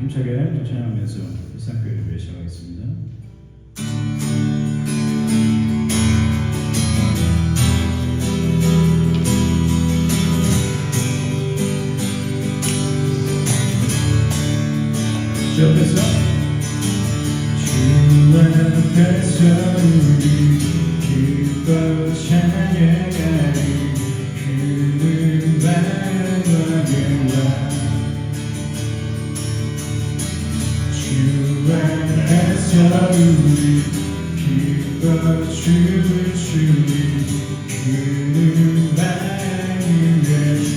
힘차게 찬양하면서 일상교회 시작하겠습니다. 주 앞에서 우리 기뻐 찬양하리 그는 만왕의 주 앞에서 우리 기뻐 춤을 추리 그는 만유의 주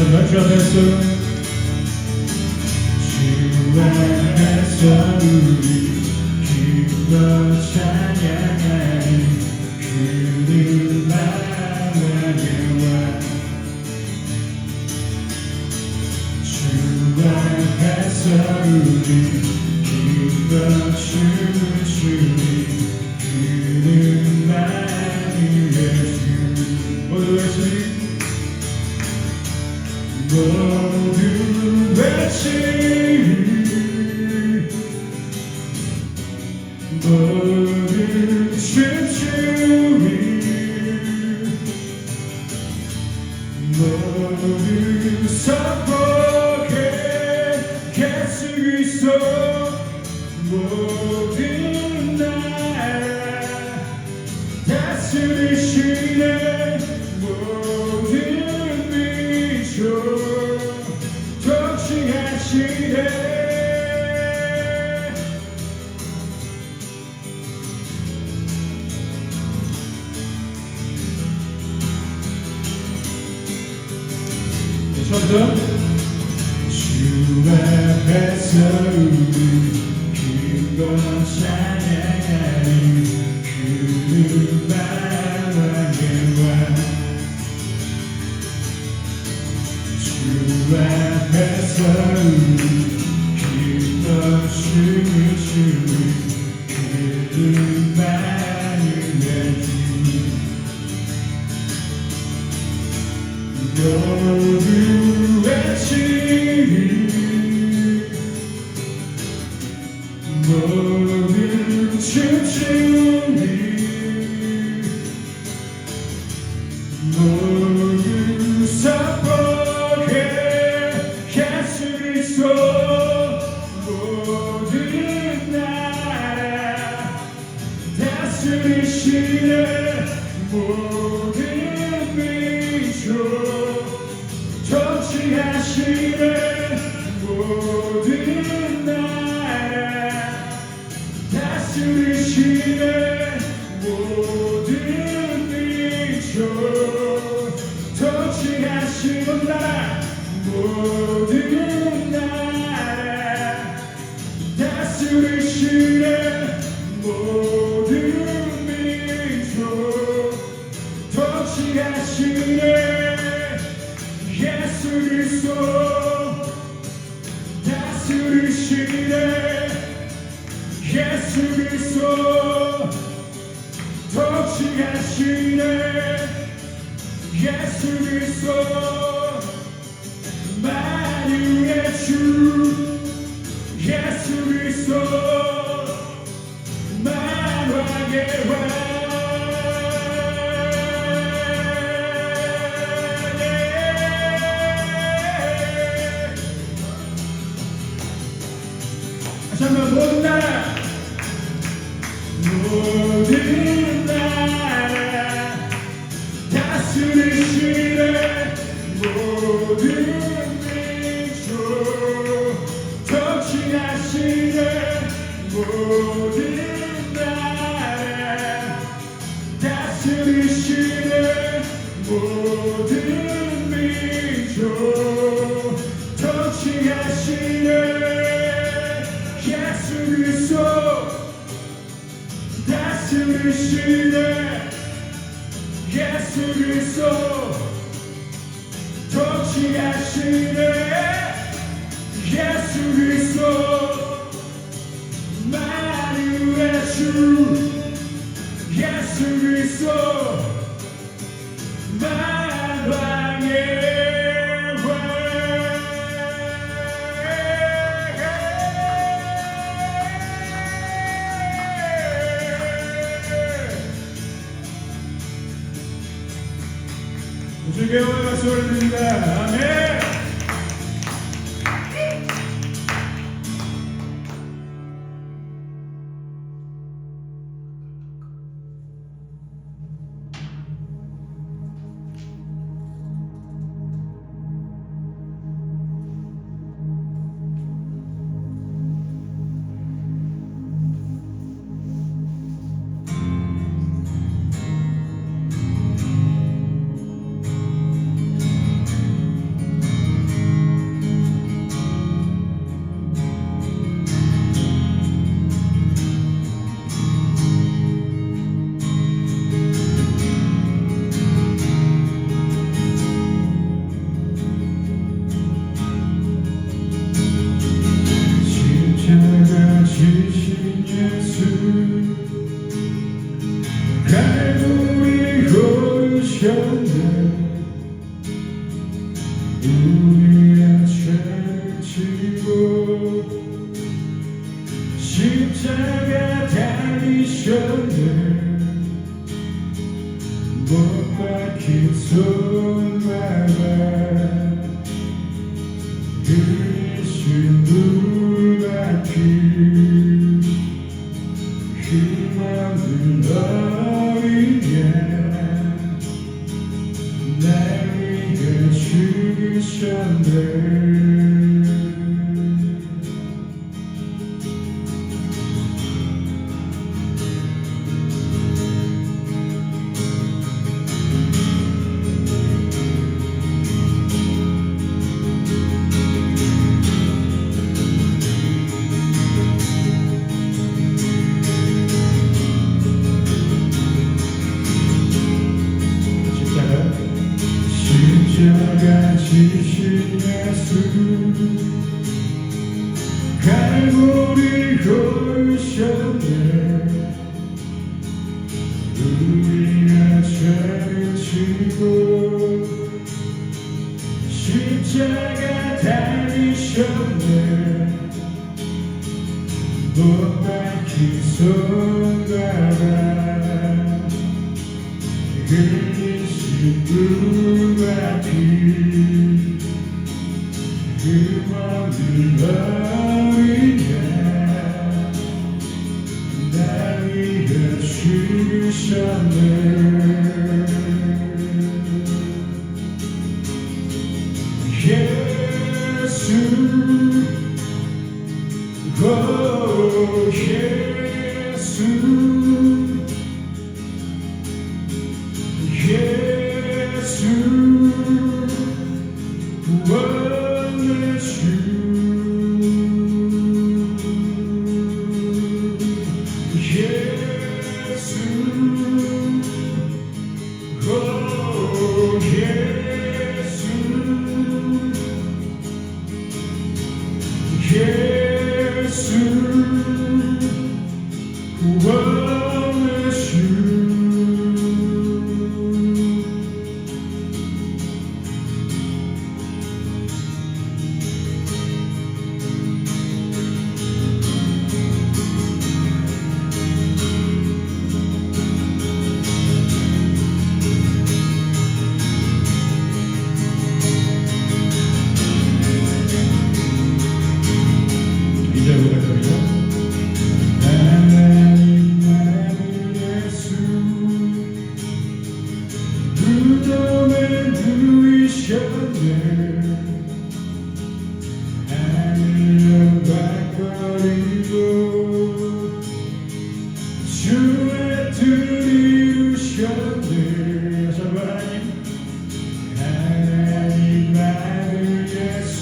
주 앞에서 주 앞에서 우리 기뻐 찬양하리 그는 만왕의 왕 주 앞에서 우리 기뻐 춤을 추리 그는 만유의 주 모두 외치리 모두 외치리 모두 춤추리 모두 선포해 예수 그리스도 모든 나라 다스리시네 모든 민족 통치하시네 처음부터 주 앞에서 우리 기뻐 찬양하리 그는 만왕의 왕 주 앞에서 우리 기뻐 춤을 추리 그는 만유의 주 모두 외치리 모두 춤추리 모두 선포해 예수 그리스도 모든 나라 다스리시네 모든 민족 통치하시네 모든 나라 다스리시네 모든 민족 통치하시는 나라 모든 나라 다스리시네 모든 민족 통치하시네 예수 그리스도 다스리시네 예수 그리스도 통치하시네 예수 그리스도 만유의 주 예수 그리스도 만왕의 왕 모든 나라 모든 나라 다스리시네 모든 민족 통치하시네 모든 나라 다스리시네 모든 민족 통치하시네 예수 그리스도 다스리시네 예수 그리스도 통치하시네 예수 그리스도 예수 그리스도 만왕의 왕. 주께 영광 박수 올립니다. 아멘. 지신 예수 갈보리 오르셨네. 우리의 죄를 지고 십자가 달리셨네. 못 박힌 손발에 그리신 물밖에 희망을 너희에 날 위해 죽으셨네. 십자가 지신 예수 갈보리 오르셨네. 우리의 죄를 지고 십자가 달리셨네. 못 박힌 손가락 그리신 물밖에 희망을 너희에 날 위해 죽으셨네. 예수 오 예수 예수 원하주 예수 오 예수 예수 원하주 주의 뜻이 이루셨네. 하나님 아들 예수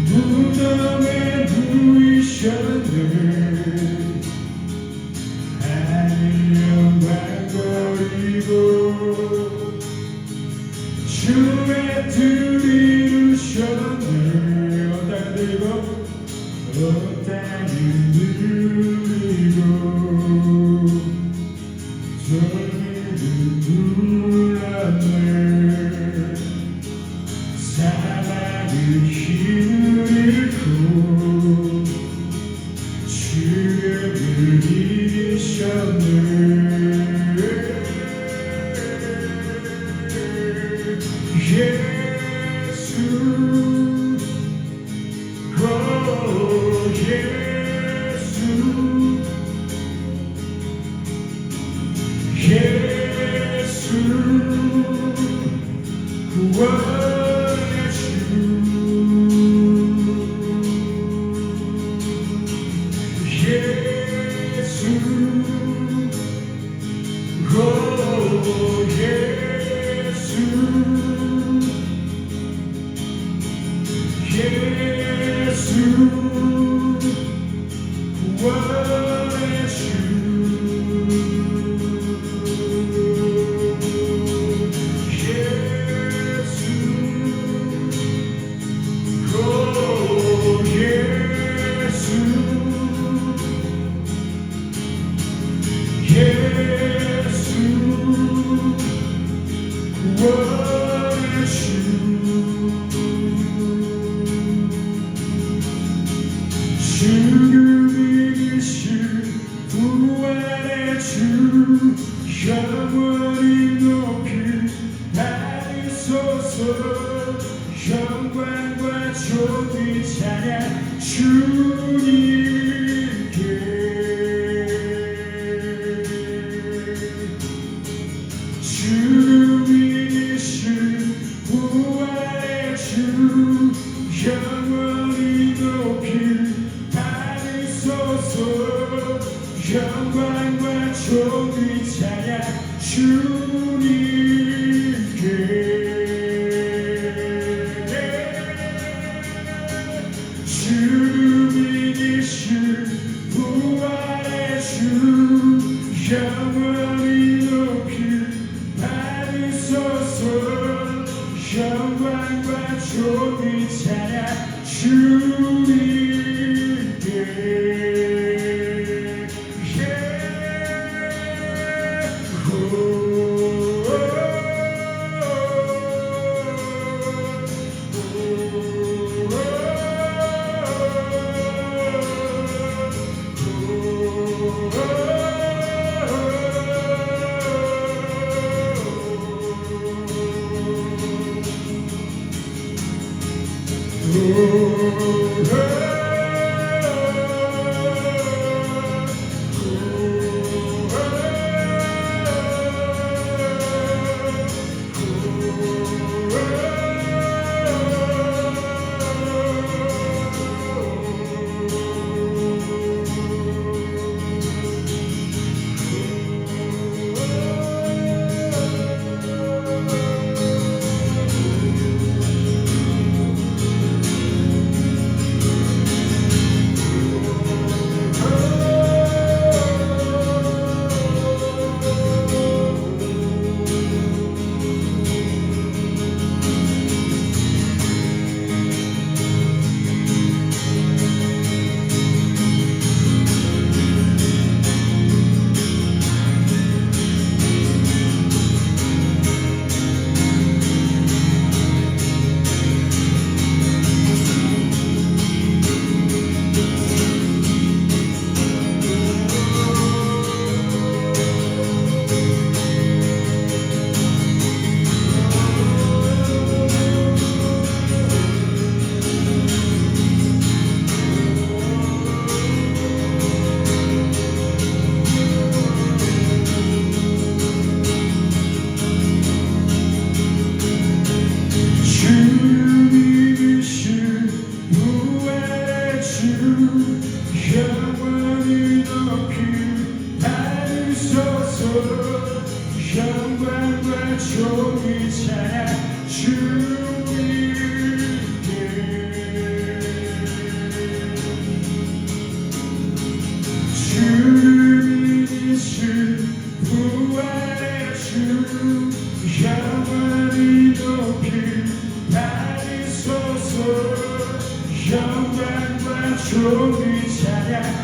무덤에 누이셨네. 하늘 영광 버리고 주의 뜻이 이루셨네. 온 땅을 들고 온 땅을 들리고 저리를 눌렀네 사랑의 힘을 잃고 주를 잃으셨네 예수 예수 구원의 주 예수 예수 구원의 주 주를 이기신 부활의 주 영원히 높이 받으소서 영광과 존귀 찬양 주님께 주를 이기신 부활의 주 영원히 높이 영광과 존귀 찬양 주님께 주를 이기신 부활의 주 영원히 높이 받으소서 영광과 존귀 찬양 주님께 영원히 높이 받으소서 영광과 존귀 찬양 주님께 주님이신 부활의 주 영원히 높이 받으소서 영광과 존귀 찬양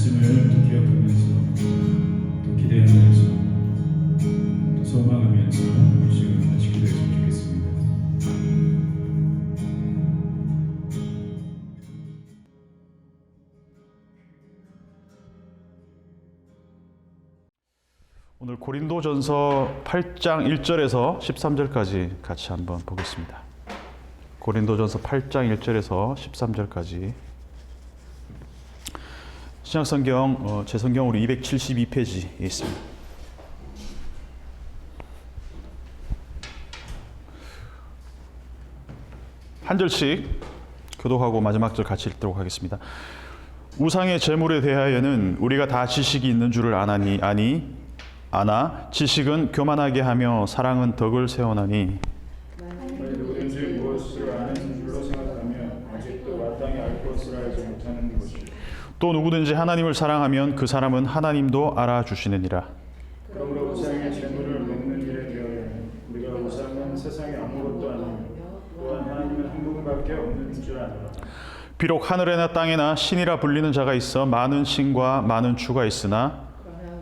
말씀을 또 기억하면서 또 기대하면서 또 소망하면서 이 시간 같이 기도했으면 좋겠습니다. 오늘 고린도전서 8장 1절에서 13절까지 같이 한번 보겠습니다. 고린도전서 8장 1절에서 13절까지. 신약성경 제 성경으로 272페이지에 있습니다. 한 절씩 교독하고 마지막 절 같이 읽도록 하겠습니다. 우상의 제물에 대하여는 우리가 다 지식이 있는 줄을 아나 지식은 교만하게 하며 사랑은 덕을 세워나니 누구든지 무엇을 아는 줄로 생각하며 아직도 마땅히 알 것을 알지 못하는 것이 또 누구든지 하나님을 사랑하면 그 사람은 하나님도 알아주시느니라. 그러므로 우상의 재물을 먹는 일에 대하여는 우리가 우상은 세상에 아무것도 아니며 또한 하나님은 한 분밖에 없는 줄 아노라. 비록 하늘에나 땅에나 신이라 불리는 자가 있어 많은 신과 많은 주가 있으나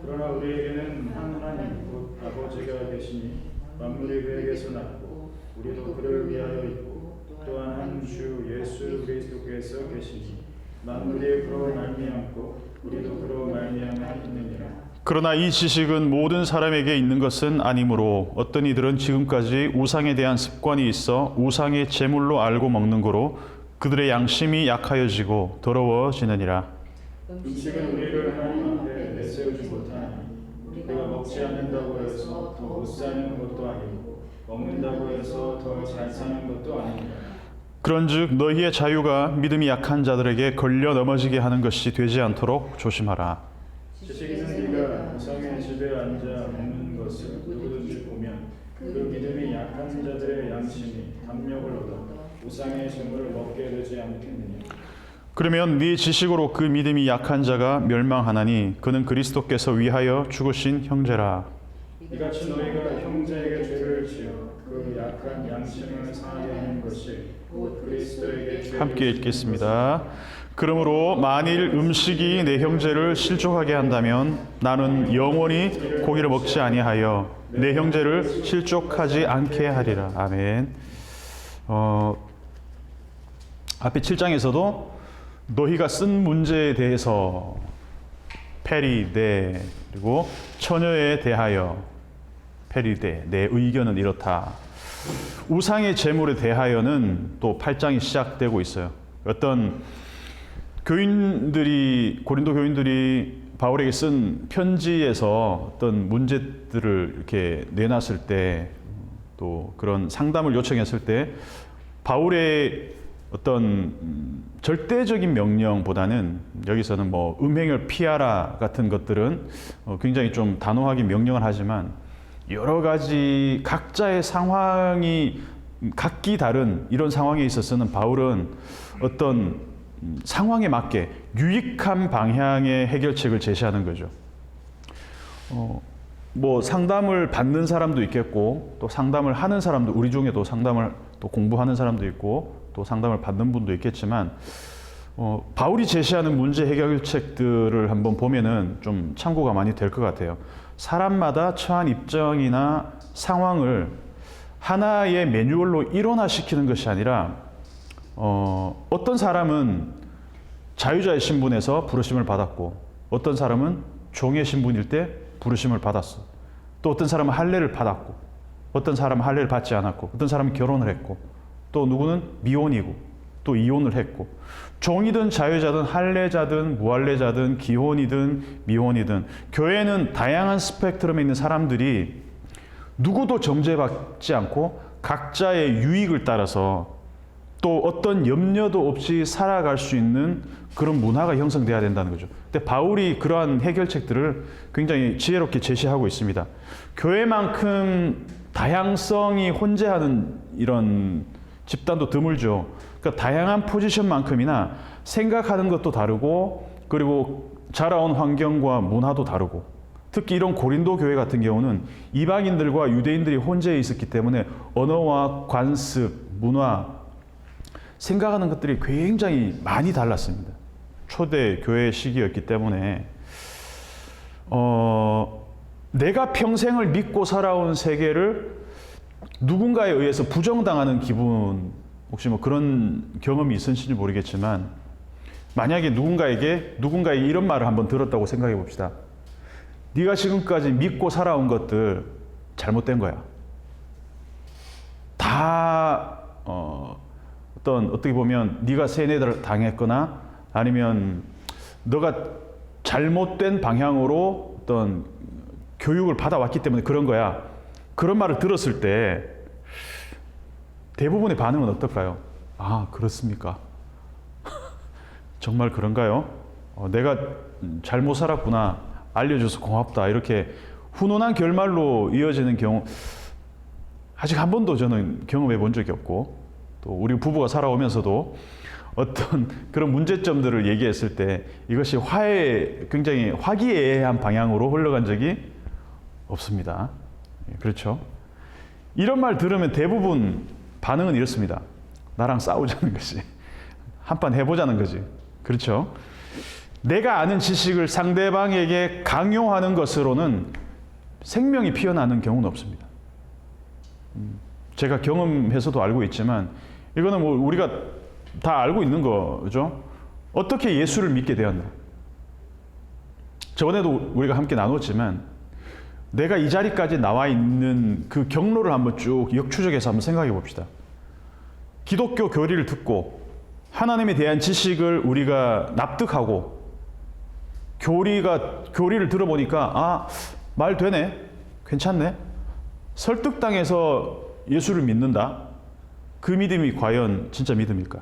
그러나 우리에게는 한 하나님 곧 아버지가 계시니 만물이 그에게서 났고 우리도 그를 위하여 있고 또한 한 주 예수 그리스도께서 계시니 만물이 그로 말미암고 우리도 그로 말미암아 있느니라. 그러나 이 지식은 모든 사람에게 있는 것은 아니므로 어떤 이들은 지금까지 우상에 대한 습관이 있어 우상의 제물로 알고 먹는 거로 그들의 양심이 약하여지고 더러워지느니라. 음식은 우리를 하나님 앞에 내세우지 못하니 우리가 먹지 않는다고 해서 더 못 사는 것도 아니고 먹는다고 해서 더 잘 사는 것도 아니니라. 그런즉 너희의 자유가 믿음이 약한 자들에게 걸려 넘어지게 하는 것이 되지 않도록 조심하라. 지식 있는 네가 우상의 집에 앉아 먹는 것을 누구든지 보면 그 믿음이 약한 자들의 양심이 담력을 얻어 우상의 재물을 먹게 되지 않겠느냐. 그러면 네 지식으로 그 믿음이 약한 자가 멸망하나니 그는 그리스도께서 위하여 죽으신 형제라. 이같이 너희가 형제에게 죄를 지어 그 약한 양심을 상하게 하는 것이 곧 그리스도에게 죄를 함께 읽겠습니다. 그러므로 만일 음식이 내 형제를 실족하게 한다면 나는 영원히 고기를 먹지 아니하여 내 형제를 실족하지 않게 하리라. 아멘. 앞에 7장에서도 너희가 쓴 문제에 대해서 페리데 그리고 처녀에 대하여 페리데 내 의견은 이렇다. 우상의 제물에 대하여는 또 8장이 시작되고 있어요. 어떤 교인들이 고린도 교인들이 바울에게 쓴 편지에서 어떤 문제들을 이렇게 내놨을 때 또 그런 상담을 요청했을 때 바울의 어떤 절대적인 명령보다는 여기서는 뭐 음행을 피하라 같은 것들은 굉장히 좀 단호하게 명령을 하지만 여러 가지 각자의 상황이 각기 다른 이런 상황에 있어서는 바울은 어떤 상황에 맞게 유익한 방향의 해결책을 제시하는 거죠. 뭐 상담을 받는 사람도 있겠고 또 상담을 하는 사람도 우리 중에도 상담을 또 공부하는 사람도 있고 또 상담을 받는 분도 있겠지만 바울이 제시하는 문제 해결책들을 한번 보면은 좀 참고가 많이 될 것 같아요. 사람마다 처한 입장이나 상황을 하나의 매뉴얼로 일원화시키는 것이 아니라 어떤 사람은 자유자의 신분에서 부르심을 받았고 어떤 사람은 종의 신분일 때 부르심을 받았어. 또 어떤 사람은 할례를 받았고 어떤 사람은 할례를 받지 않았고 어떤 사람은 결혼을 했고 또 누구는 미혼이고 또 이혼을 했고 종이든 자유자든 할례자든 무할례자든 기혼이든 미혼이든 교회는 다양한 스펙트럼에 있는 사람들이 누구도 정죄받지 않고 각자의 유익을 따라서 또 어떤 염려도 없이 살아갈 수 있는 그런 문화가 형성돼야 된다는 거죠. 근데 바울이 그러한 해결책들을 굉장히 지혜롭게 제시하고 있습니다. 교회만큼 다양성이 혼재하는 이런 집단도 드물죠. 그러니까 다양한 포지션만큼이나 생각하는 것도 다르고 그리고 자라온 환경과 문화도 다르고 특히 이런 고린도 교회 같은 경우는 이방인들과 유대인들이 혼재해 있었기 때문에 언어와 관습, 문화, 생각하는 것들이 굉장히 많이 달랐습니다. 초대 교회 시기였기 때문에 내가 평생을 믿고 살아온 세계를 누군가에 의해서 부정당하는 기분, 혹시 뭐 그런 경험이 있으신지 모르겠지만, 만약에 누군가에게 이런 말을 한번 들었다고 생각해 봅시다. 네가 지금까지 믿고 살아온 것들 잘못된 거야. 다 어떻게 보면 네가 세뇌를 당했거나 아니면 너가 잘못된 방향으로 어떤 교육을 받아왔기 때문에 그런 거야. 그런 말을 들었을 때 대부분의 반응은 어떨까요? 아, 그렇습니까? 정말 그런가요? 내가 잘못 살았구나. 알려줘서 고맙다. 이렇게 훈훈한 결말로 이어지는 경우 아직 한 번도 저는 경험해 본 적이 없고, 또 우리 부부가 살아오면서도 어떤 그런 문제점들을 얘기했을 때 이것이 굉장히 화기애애한 방향으로 흘러간 적이 없습니다. 그렇죠? 이런 말 들으면 대부분 반응은 이렇습니다. 나랑 싸우자는 거지. 한판 해보자는 거지. 그렇죠? 내가 아는 지식을 상대방에게 강요하는 것으로는 생명이 피어나는 경우는 없습니다. 제가 경험해서도 알고 있지만 이거는 뭐 우리가 다 알고 있는 거죠. 어떻게 예수를 믿게 되었나? 저번에도 우리가 함께 나눴지만 내가 이 자리까지 나와 있는 그 경로를 한번 쭉 역추적해서 한번 생각해 봅시다. 기독교 교리를 듣고 하나님에 대한 지식을 우리가 납득하고 교리를 들어보니까 말 되네, 괜찮네, 설득당해서 예수를 믿는다. 그 믿음이 과연 진짜 믿음일까?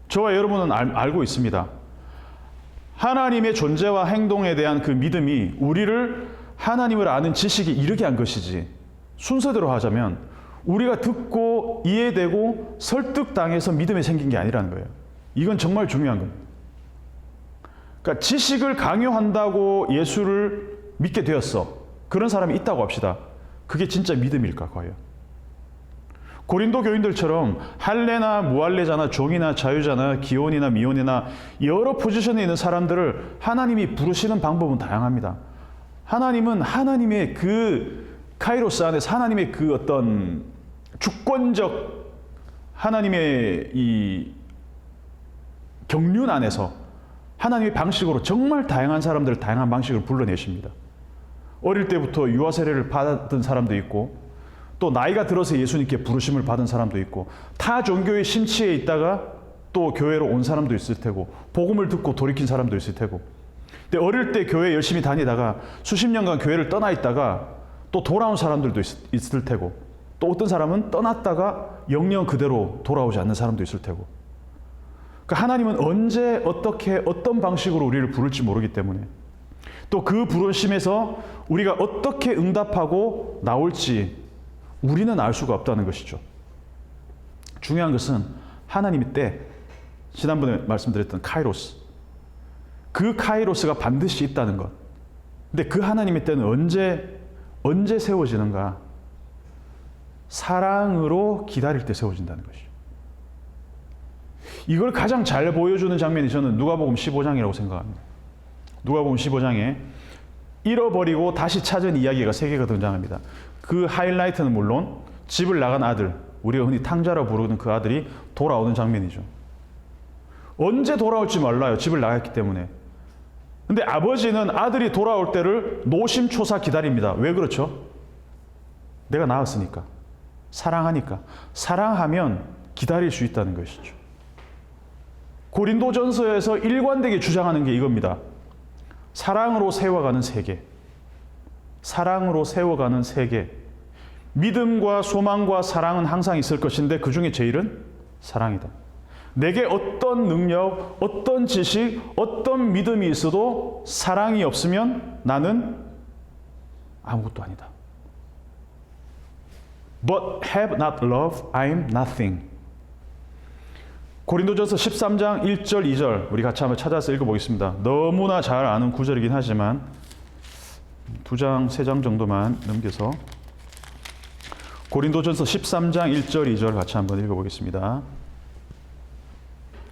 저와 여러분은 알고 있습니다. 하나님의 존재와 행동에 대한 그 믿음이 우리를 하나님을 아는 지식에 이르게 한 것이지, 순서대로 하자면 우리가 듣고 이해되고 설득당해서 믿음이 생긴 게 아니라는 거예요. 이건 정말 중요한 거예요. 그러니까 지식을 강요한다고 예수를 믿게 되었어. 그런 사람이 있다고 합시다. 그게 진짜 믿음일까 과연? 고린도 교인들처럼 할례나 무할례자나 종이나 자유자나 기혼이나 미혼이나 여러 포지션에 있는 사람들을 하나님이 부르시는 방법은 다양합니다. 하나님은 하나님의 그 카이로스 안에서 하나님의 그 어떤 주권적 하나님의 이 경륜 안에서 하나님의 방식으로 정말 다양한 사람들을 다양한 방식으로 불러내십니다. 어릴 때부터 유아 세례를 받았던 사람도 있고, 또 나이가 들어서 예수님께 부르심을 받은 사람도 있고, 타 종교의 심취에 있다가 또 교회로 온 사람도 있을 테고, 복음을 듣고 돌이킨 사람도 있을 테고, 근데 어릴 때 교회 열심히 다니다가 수십 년간 교회를 떠나 있다가 또 돌아온 사람들도 있을 테고, 또 어떤 사람은 떠났다가 영영 그대로 돌아오지 않는 사람도 있을 테고. 그러니까 하나님은 언제 어떻게 어떤 방식으로 우리를 부를지 모르기 때문에, 또 그 부르심에서 우리가 어떻게 응답하고 나올지 우리는 알 수가 없다는 것이죠. 중요한 것은 하나님의 때, 지난번에 말씀드렸던 카이로스, 그 카이로스가 반드시 있다는 것. 근데 그 하나님의 때는 언제 세워지는가? 사랑으로 기다릴 때 세워진다는 것이죠. 이걸 가장 잘 보여주는 장면이 저는 누가복음 15장이라고 생각합니다. 누가복음 15장에 잃어버리고 다시 찾은 이야기가 3개가 등장합니다. 그 하이라이트는 물론 집을 나간 아들, 우리가 흔히 탕자라고 부르는 그 아들이 돌아오는 장면이죠. 언제 돌아올지 몰라요. 집을 나갔기 때문에. 근데 아버지는 아들이 돌아올 때를 노심초사 기다립니다. 왜 그렇죠? 내가 낳았으니까. 사랑하니까. 사랑하면 기다릴 수 있다는 것이죠. 고린도전서에서 일관되게 주장하는 게 이겁니다. 사랑으로 세워가는 세계. 사랑으로 세워가는 세계. 믿음과 소망과 사랑은 항상 있을 것인데 그 중에 제일은 사랑이다. 내게 어떤 능력, 어떤 지식, 어떤 믿음이 있어도 사랑이 없으면 나는 아무것도 아니다. But have not love, I am nothing. 고린도전서 13장 1절, 2절 우리 같이 한번 찾아서 읽어보겠습니다. 너무나 잘 아는 구절이긴 하지만 2장, 3장 정도만 넘겨서 고린도전서 13장 1절, 2절 같이 한번 읽어보겠습니다.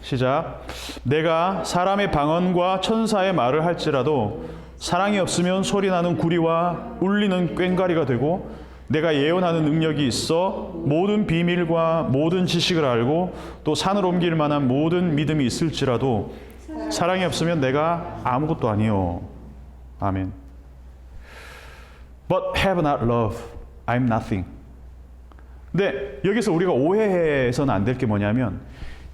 시작. 내가 사람의 방언과 천사의 말을 할지라도 사랑이 없으면 소리나는 구리와 울리는 꽹과리가 되고, 내가 예언하는 능력이 있어 모든 비밀과 모든 지식을 알고 또 산을 옮길 만한 모든 믿음이 있을지라도 사랑이 없으면 내가 아무것도 아니요. 아멘. But have not love, I'm nothing. 근데 여기서 우리가 오해해서는 안 될 게 뭐냐면,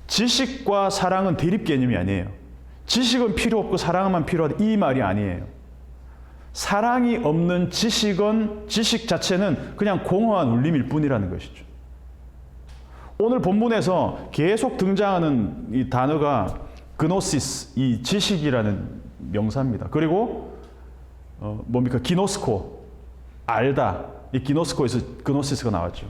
지식과 사랑은 대립 개념이 아니에요. 지식은 필요 없고 사랑만 필요하다, 이 말이 아니에요. 사랑이 없는 지식은, 지식 자체는 그냥 공허한 울림일 뿐이라는 것이죠. 오늘 본문에서 계속 등장하는 이 단어가 그노시스, 이 지식이라는 명사입니다. 그리고 뭡니까? 기노스코, 알다. 이 기노스코에서 그노시스가 나왔죠.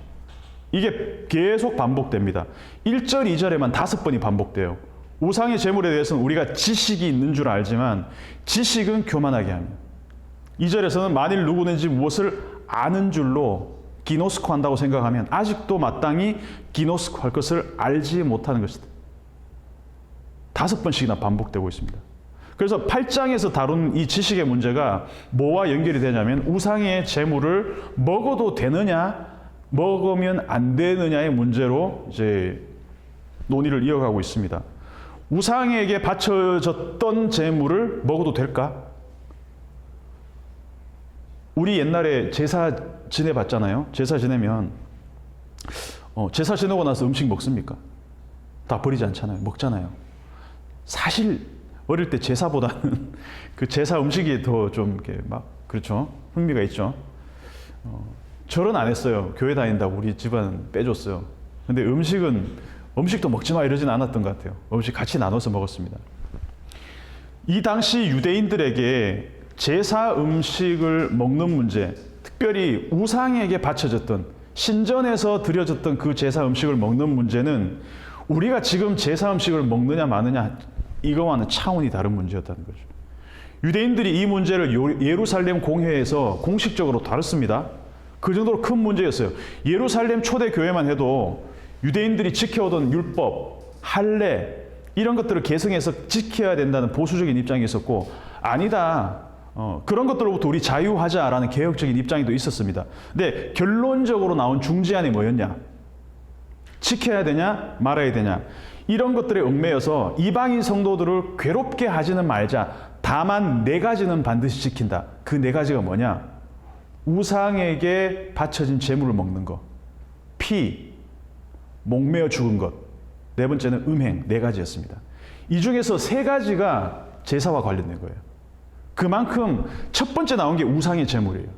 이게 계속 반복됩니다. 1절, 2절에만 5번이 반복돼요. 우상의 제물에 대해서는 우리가 지식이 있는 줄 알지만 지식은 교만하게 합니다. 2절에서는 만일 누구든지 무엇을 아는 줄로 기노스코 한다고 생각하면 아직도 마땅히 기노스코 할 것을 알지 못하는 것이다. 5번씩이나 반복되고 있습니다. 그래서 8장에서 다룬 이 지식의 문제가 뭐와 연결이 되냐면, 우상의 제물을 먹어도 되느냐, 먹으면 안 되느냐의 문제로 이제 논의를 이어가고 있습니다. 우상에게 바쳐졌던 제물을 먹어도 될까? 우리 옛날에 제사 지내봤잖아요. 제사 지내면 제사 지내고 나서 음식 먹습니까? 다 버리지 않잖아요. 먹잖아요. 사실 어릴 때 제사보다는 그 제사 음식이 더 좀 이렇게 막 그렇죠. 흥미가 있죠. 절은 안 했어요. 교회 다닌다고 우리 집안 빼줬어요. 근데 음식도 먹지 마 이러진 않았던 것 같아요. 음식 같이 나눠서 먹었습니다. 이 당시 유대인들에게 제사 음식을 먹는 문제, 특별히 우상에게 바쳐졌던, 신전에서 드려졌던 그 제사 음식을 먹는 문제는 우리가 지금 제사 음식을 먹느냐 마느냐 이거와는 차원이 다른 문제였다는 거죠. 유대인들이 이 문제를 예루살렘 공회에서 공식적으로 다뤘습니다. 그 정도로 큰 문제였어요. 예루살렘 초대 교회만 해도 유대인들이 지켜오던 율법, 할례 이런 것들을 계승해서 지켜야 된다는 보수적인 입장이 있었고, 아니다. 그런 것들로부터 우리 자유하자라는 개혁적인 입장이 또 있었습니다. 근데 결론적으로 나온 중재안이 뭐였냐? 지켜야 되냐? 말아야 되냐? 이런 것들에 얽매여서 이방인 성도들을 괴롭게 하지는 말자. 다만 4가지는 반드시 지킨다. 그 4가지가 뭐냐? 우상에게 바쳐진 제물을 먹는 것, 피, 목매어 죽은 것, 4번째는 음행, 4가지였습니다. 이 중에서 3가지가 제사와 관련된 거예요. 그만큼 첫 번째 나온 게 우상의 제물이에요.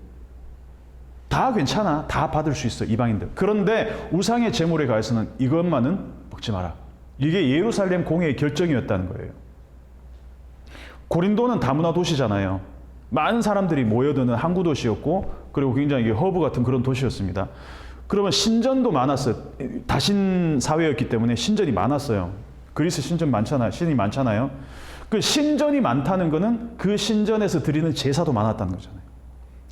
다 괜찮아. 다 받을 수 있어, 이방인들. 그런데 우상의 제물에 관해서는 이것만은 먹지 마라. 이게 예루살렘 공회의 결정이었다는 거예요. 고린도는 다문화 도시잖아요. 많은 사람들이 모여드는 항구 도시였고, 그리고 굉장히 허브 같은 그런 도시였습니다. 그러면 신전도 많았어요. 다신 사회였기 때문에 신전이 많았어요. 그리스 신전 많잖아요. 신이 많잖아요. 그 신전이 많다는 거는 그 신전에서 드리는 제사도 많았다는 거잖아요.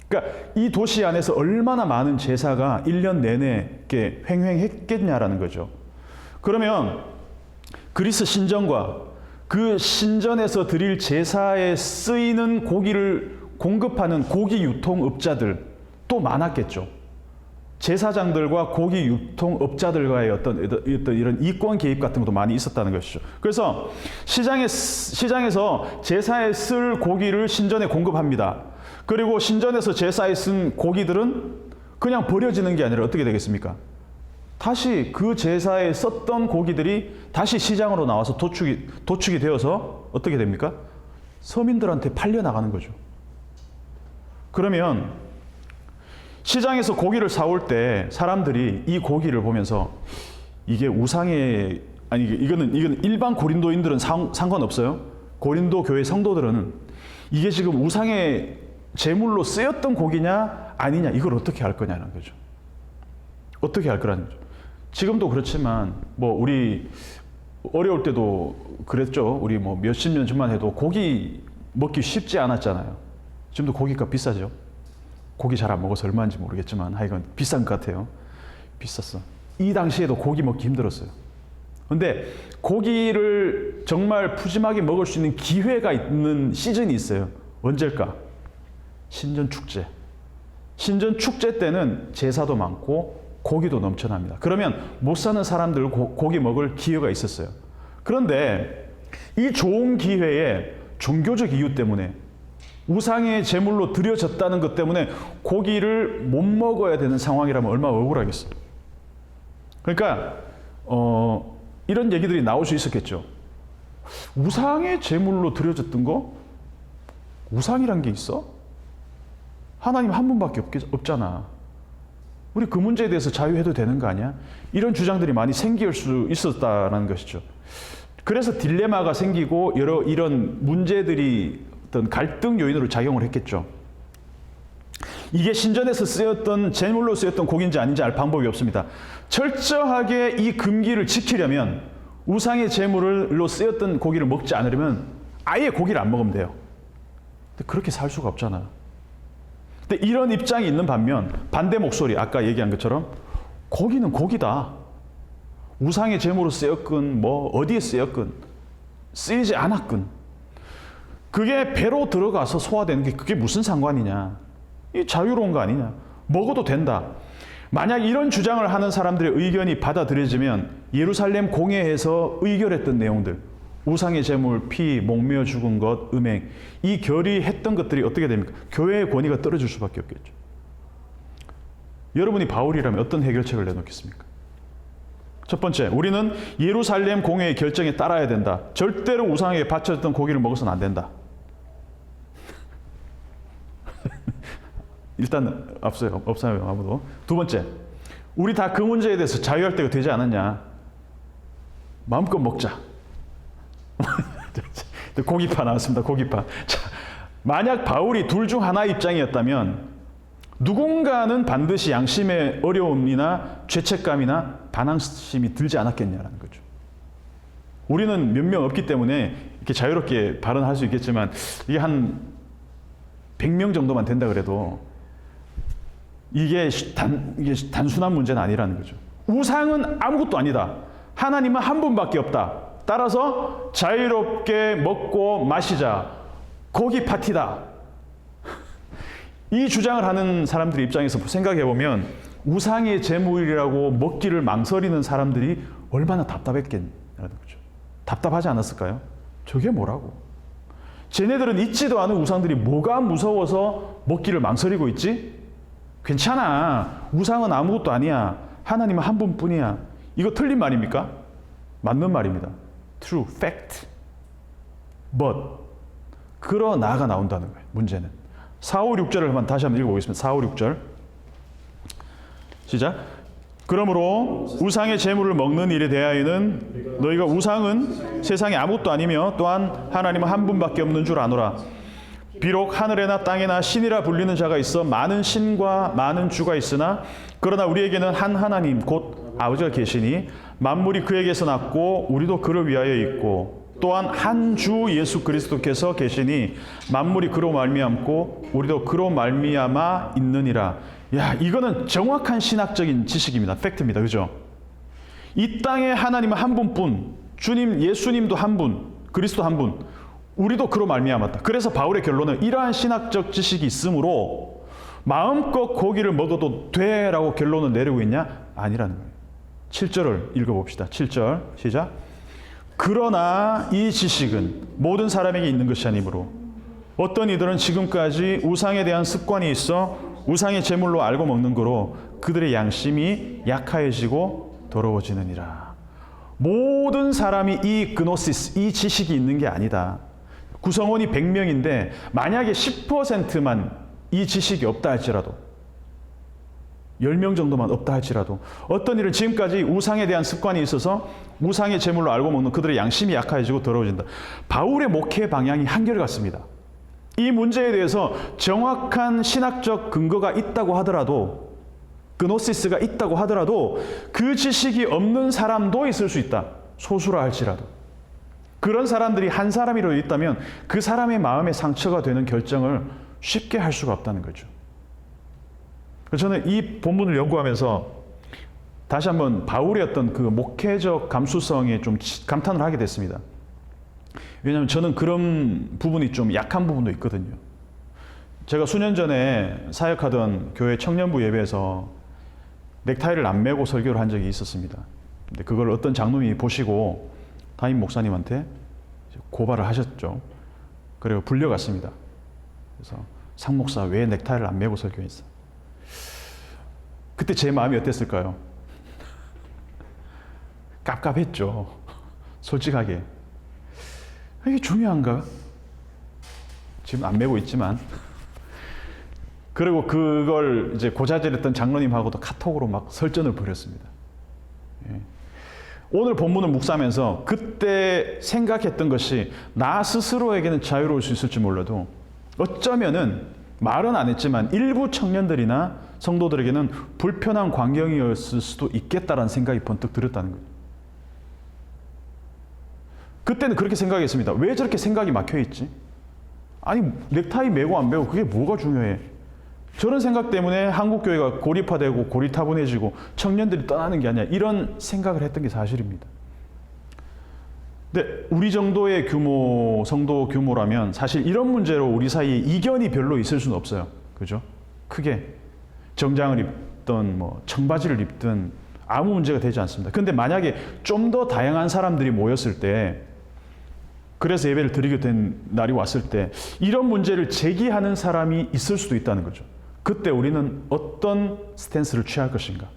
그러니까 이 도시 안에서 얼마나 많은 제사가 1년 내내 이렇게 횡행했겠냐라는 거죠. 그러면 그리스 신전과 그 신전에서 드릴 제사에 쓰이는 고기를 공급하는 고기 유통업자들 또 많았겠죠. 제사장들과 고기 유통업자들과의 어떤 이런 이권 개입 같은 것도 많이 있었다는 것이죠. 그래서 시장에서 제사에 쓸 고기를 신전에 공급합니다. 그리고 신전에서 제사에 쓴 고기들은 그냥 버려지는 게 아니라 어떻게 되겠습니까? 다시 그 제사에 썼던 고기들이 다시 시장으로 나와서 도축이 되어서 어떻게 됩니까? 서민들한테 팔려나가는 거죠. 그러면 시장에서 고기를 사올 때 사람들이 이 고기를 보면서 이게 우상의, 아니 이거는 일반 고린도인들은 상관없어요. 고린도 교회 성도들은 이게 지금 우상의 제물로 쓰였던 고기냐 아니냐, 이걸 어떻게 할 거냐는 거죠. 어떻게 할 거라는 거죠. 지금도 그렇지만 뭐 우리 어려울 때도 그랬죠. 우리 뭐 몇십 년 전만 해도 고기 먹기 쉽지 않았잖아요. 지금도 고기값 비싸죠. 고기 잘 안 먹어서 얼마인지 모르겠지만 하여간 비싼 것 같아요. 비쌌어. 이 당시에도 고기 먹기 힘들었어요. 근데 고기를 정말 푸짐하게 먹을 수 있는 기회가 있는 시즌이 있어요. 언제일까? 신전축제. 신전축제 때는 제사도 많고 고기도 넘쳐납니다. 그러면 못 사는 사람들 고기 먹을 기회가 있었어요. 그런데 이 좋은 기회에 종교적 이유 때문에 우상의 제물로 드려졌다는 것 때문에 고기를 못 먹어야 되는 상황이라면 얼마나 억울하겠어요. 그러니까 이런 얘기들이 나올 수 있었겠죠. 우상의 제물로 드려졌던 거? 우상이란 게 있어? 하나님 한 분밖에 없잖아. 우리 그 문제에 대해서 자유해도 되는 거 아니야? 이런 주장들이 많이 생길 수 있었다는 것이죠. 그래서 딜레마가 생기고 이런 문제들이 어떤 갈등 요인으로 작용을 했겠죠. 이게 신전에서 쓰였던 제물로 쓰였던 고기인지 아닌지 알 방법이 없습니다. 철저하게 이 금기를 지키려면 우상의 제물로 쓰였던 고기를 먹지 않으려면 아예 고기를 안 먹으면 돼요. 근데 그렇게 살 수가 없잖아요. 근데 이런 입장이 있는 반면 반대 목소리, 아까 얘기한 것처럼 고기는 고기다. 우상의 제물로 쓰였건 어디에 쓰였건 쓰이지 않았건 그게 배로 들어가서 소화되는 게 그게 무슨 상관이냐. 이 자유로운 거 아니냐. 먹어도 된다. 만약 이런 주장을 하는 사람들의 의견이 받아들여지면 예루살렘 공회에서 의결했던 내용들, 우상의 제물, 피, 목매어 죽은 것, 음행, 이 결의했던 것들이 어떻게 됩니까? 교회의 권위가 떨어질 수밖에 없겠죠. 여러분이 바울이라면 어떤 해결책을 내놓겠습니까? 첫 번째, 우리는 예루살렘 공회의 결정에 따라야 된다. 절대로 우상에게 바쳐졌던 고기를 먹어서는 안 된다. 일단 없어요 아무도. 두 번째, 우리 다 그 문제에 대해서 자유할 때가 되지 않았냐. 마음껏 먹자. 고기파 나왔습니다. 고기파. 자, 만약 바울이 둘 중 하나의 입장이었다면 누군가는 반드시 양심의 어려움이나 죄책감이나 반항심이 들지 않았겠냐라는 거죠. 우리는 몇 명 없기 때문에 이렇게 자유롭게 발언할 수 있겠지만 이게 한 100명 정도만 된다 그래도 이게 단순한 문제는 아니라는 거죠. 우상은 아무것도 아니다. 하나님은 한 분밖에 없다. 따라서 자유롭게 먹고 마시자. 고기 파티다. 이 주장을 하는 사람들 입장에서 생각해 보면 우상의 제물이라고 먹기를 망설이는 사람들이 얼마나 답답했겠냐는 거죠. 답답하지 않았을까요? 저게 뭐라고? 쟤네들은 있지도 않은 우상들이 뭐가 무서워서 먹기를 망설이고 있지? 괜찮아. 우상은 아무것도 아니야. 하나님은 한 분뿐이야. 이거 틀린 말입니까? 맞는 말입니다. True, fact. But 그러나가 나온다는 거예요. 문제는 4, 5, 6절을 다시 한번 읽어보겠습니다. 4, 5, 6절 시작. 그러므로 우상의 제물을 먹는 일에 대하여는 너희가 우상은 세상에 아무것도 아니며 또한 하나님은 한 분밖에 없는 줄 아노라. 비록 하늘에나 땅에나 신이라 불리는 자가 있어 많은 신과 많은 주가 있으나 그러나 우리에게는 한 하나님 곧 아버지가 계시니 만물이 그에게서 났고 우리도 그를 위하여 있고 또한 한 주 예수 그리스도께서 계시니 만물이 그로 말미암고 우리도 그로 말미암아 있느니라. 야, 이거는 정확한 신학적인 지식입니다. 팩트입니다. 그죠? 이 땅에 하나님은 한 분뿐, 주님 예수님도 한 분, 그리스도 한 분, 우리도 그로 말미암았다. 그래서 바울의 결론은 이러한 신학적 지식이 있으므로 마음껏 고기를 먹어도 돼라고 결론을 내리고 있냐? 아니라는 거예요. 7절을 읽어봅시다. 7절 시작. 그러나 이 지식은 모든 사람에게 있는 것이 아니므로 어떤 이들은 지금까지 우상에 대한 습관이 있어 우상의 제물로 알고 먹는 거로 그들의 양심이 약하여지고 더러워지느니라. 모든 사람이 이 그노시스, 이 지식이 있는 게 아니다. 구성원이 100명인데 만약에 10%만 이 지식이 없다 할지라도 10명 정도만 없다 할지라도 어떤 일은 지금까지 우상에 대한 습관이 있어서 우상의 제물로 알고 먹는 그들의 양심이 약해지고 더러워진다. 바울의 목회 방향이 한결같습니다. 이 문제에 대해서 정확한 신학적 근거가 있다고 하더라도 그노시스가 있다고 하더라도 그 지식이 없는 사람도 있을 수 있다. 소수라 할지라도. 그런 사람들이 한 사람이라도 있다면 그 사람의 마음에 상처가 되는 결정을 쉽게 할 수가 없다는 거죠. 저는 이 본문을 연구하면서 다시 한번 바울의 어떤 그 목회적 감수성에 좀 감탄을 하게 됐습니다. 왜냐하면 저는 그런 부분이 좀 약한 부분도 있거든요. 제가 수년 전에 사역하던 교회 청년부 예배에서 넥타이를 안 매고 설교를 한 적이 있었습니다. 근데 그걸 어떤 장로님이 보시고 담임 목사님한테 고발을 하셨죠. 그리고 불려갔습니다. 그래서 상 목사 왜 넥타이를 안 매고 설교했어? 그때 제 마음이 어땠을까요? 깝깝했죠. 솔직하게. 이게 중요한가? 지금 안 매고 있지만. 그리고 그걸 이제 고자질했던 장로님하고도 카톡으로 막 설전을 벌였습니다. 예. 오늘 본문을 묵상하면서 그때 생각했던 것이 나 스스로에게는 자유로울 수 있을지 몰라도 어쩌면은 말은 안 했지만 일부 청년들이나 성도들에게는 불편한 광경이었을 수도 있겠다라는 생각이 번뜩 들었다는 거죠. 그때는 그렇게 생각했습니다. 왜 저렇게 생각이 막혀있지? 아니 넥타이 매고 안 매고 그게 뭐가 중요해? 저런 생각 때문에 한국교회가 고립화되고 고리타분해지고 청년들이 떠나는 게 아니야. 이런 생각을 했던 게 사실입니다. 근데 우리 정도의 규모, 성도 규모라면 사실 이런 문제로 우리 사이에 이견이 별로 있을 수는 없어요. 그죠? 크게 정장을 입든 뭐 청바지를 입든 아무 문제가 되지 않습니다. 근데 만약에 좀 더 다양한 사람들이 모였을 때 그래서 예배를 드리게 된 날이 왔을 때 이런 문제를 제기하는 사람이 있을 수도 있다는 거죠. 그때 우리는 어떤 스탠스를 취할 것인가?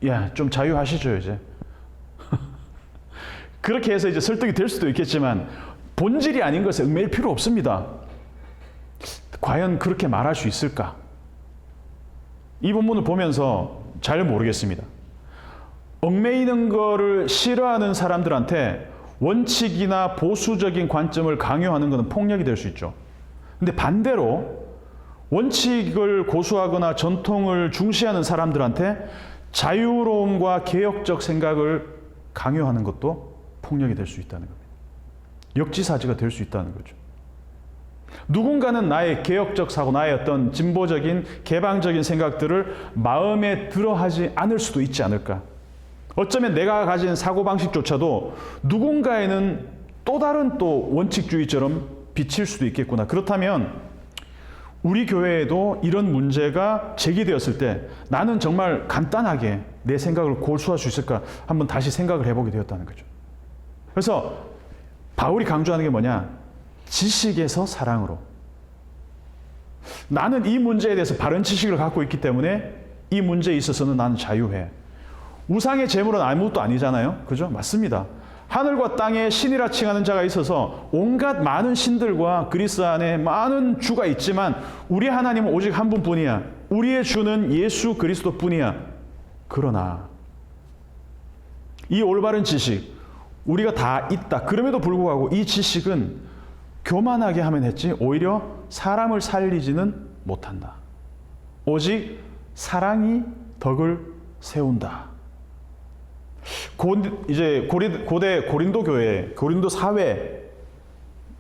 야, 좀 자유하시죠, 이제. 그렇게 해서 이제 설득이 될 수도 있겠지만 본질이 아닌 것에 얽매일 필요 없습니다. 과연 그렇게 말할 수 있을까? 이 본문을 보면서 잘 모르겠습니다. 얽매이는 거를 싫어하는 사람들한테 원칙이나 보수적인 관점을 강요하는 것은 폭력이 될 수 있죠. 근데 반대로 원칙을 고수하거나 전통을 중시하는 사람들한테 자유로움과 개혁적 생각을 강요하는 것도 폭력이 될 수 있다는 겁니다. 역지사지가 될 수 있다는 거죠. 누군가는 나의 개혁적 사고, 나의 어떤 진보적인 개방적인 생각들을 마음에 들어하지 않을 수도 있지 않을까. 어쩌면 내가 가진 사고방식조차도 누군가에는 또 다른 또 원칙주의처럼 비칠 수도 있겠구나. 그렇다면 우리 교회에도 이런 문제가 제기되었을 때 나는 정말 간단하게 내 생각을 고수할 수 있을까 한번 다시 생각을 해보게 되었다는 거죠. 그래서 바울이 강조하는 게 뭐냐? 지식에서 사랑으로. 나는 이 문제에 대해서 바른 지식을 갖고 있기 때문에 이 문제에 있어서는 나는 자유해. 우상의 제물은 아무것도 아니잖아요. 그죠? 맞습니다. 하늘과 땅에 신이라 칭하는 자가 있어서 온갖 많은 신들과 그리스 안에 많은 주가 있지만 우리 하나님은 오직 한 분뿐이야. 우리의 주는 예수 그리스도뿐이야. 그러나 이 올바른 지식 우리가 다 있다. 그럼에도 불구하고 이 지식은 교만하게 하면 했지 오히려 사람을 살리지는 못한다. 오직 사랑이 덕을 세운다. 이제 고대 고린도 교회, 고린도 사회,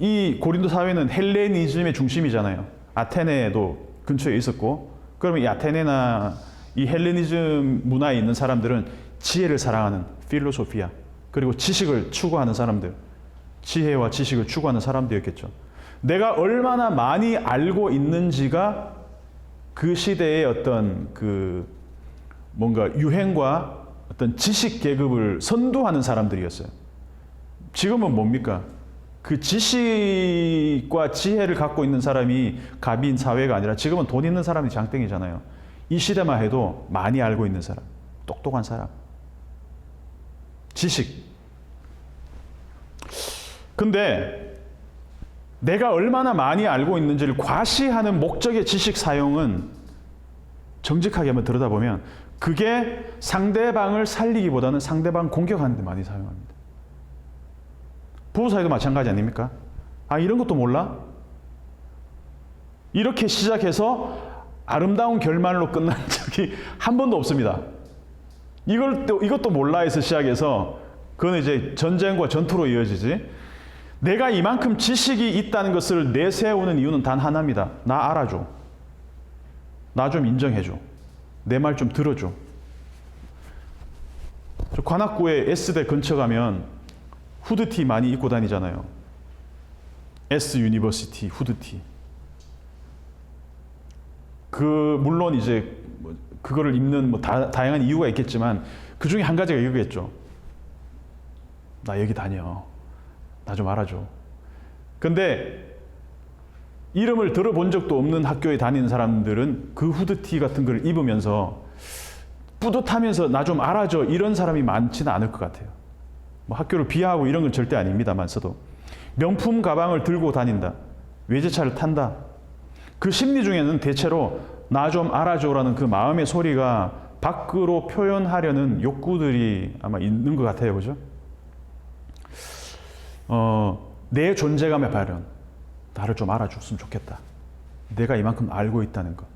이 고린도 사회는 헬레니즘의 중심이잖아요. 아테네도 근처에 있었고, 그러면 이 아테네나 이 헬레니즘 문화에 있는 사람들은 지혜를 사랑하는 필로소피아, 그리고 지식을 추구하는 사람들, 지혜와 지식을 추구하는 사람들이었겠죠. 내가 얼마나 많이 알고 있는지가 그 시대의 어떤 그 뭔가 유행과 어떤 지식 계급을 선도하는 사람들이었어요. 지금은 뭡니까? 그 지식과 지혜를 갖고 있는 사람이 갑인 사회가 아니라 지금은 돈 있는 사람이 장땡이잖아요. 이 시대만 해도 많이 알고 있는 사람, 똑똑한 사람, 지식. 근데 내가 얼마나 많이 알고 있는지를 과시하는 목적의 지식 사용은 정직하게 한번 들여다보면 그게 상대방을 살리기보다는 상대방 공격하는 데 많이 사용합니다. 부부 사이도 마찬가지 아닙니까? 아, 이런 것도 몰라? 이렇게 시작해서 아름다운 결말로 끝난 적이 한 번도 없습니다. 이것도 몰라 해서 시작해서 그건 이제 전쟁과 전투로 이어지지. 내가 이만큼 지식이 있다는 것을 내세우는 이유는 단 하나입니다. 나 알아줘. 나 좀 인정해줘. 내 말 좀 들어줘. 저 관악구에 S대 근처 가면 후드티 많이 입고 다니잖아요. S 유니버시티 후드티. 물론 이제 그거를 입는 다양한 이유가 있겠지만 그 중에 한 가지가 이거겠죠. 나 여기 다녀. 나 좀 알아줘. 근데 이름을 들어본 적도 없는 학교에 다니는 사람들은 그 후드티 같은 걸 입으면서 뿌듯하면서 나 좀 알아줘 이런 사람이 많지는 않을 것 같아요. 뭐 학교를 비하하고 이런 건 절대 아닙니다만서도 명품 가방을 들고 다닌다. 외제차를 탄다. 그 심리 중에는 대체로 나 좀 알아줘라는 그 마음의 소리가 밖으로 표현하려는 욕구들이 아마 있는 것 같아요. 그죠? 내 존재감의 발현. 나를 좀 알아줬으면 좋겠다. 내가 이만큼 알고 있다는 것.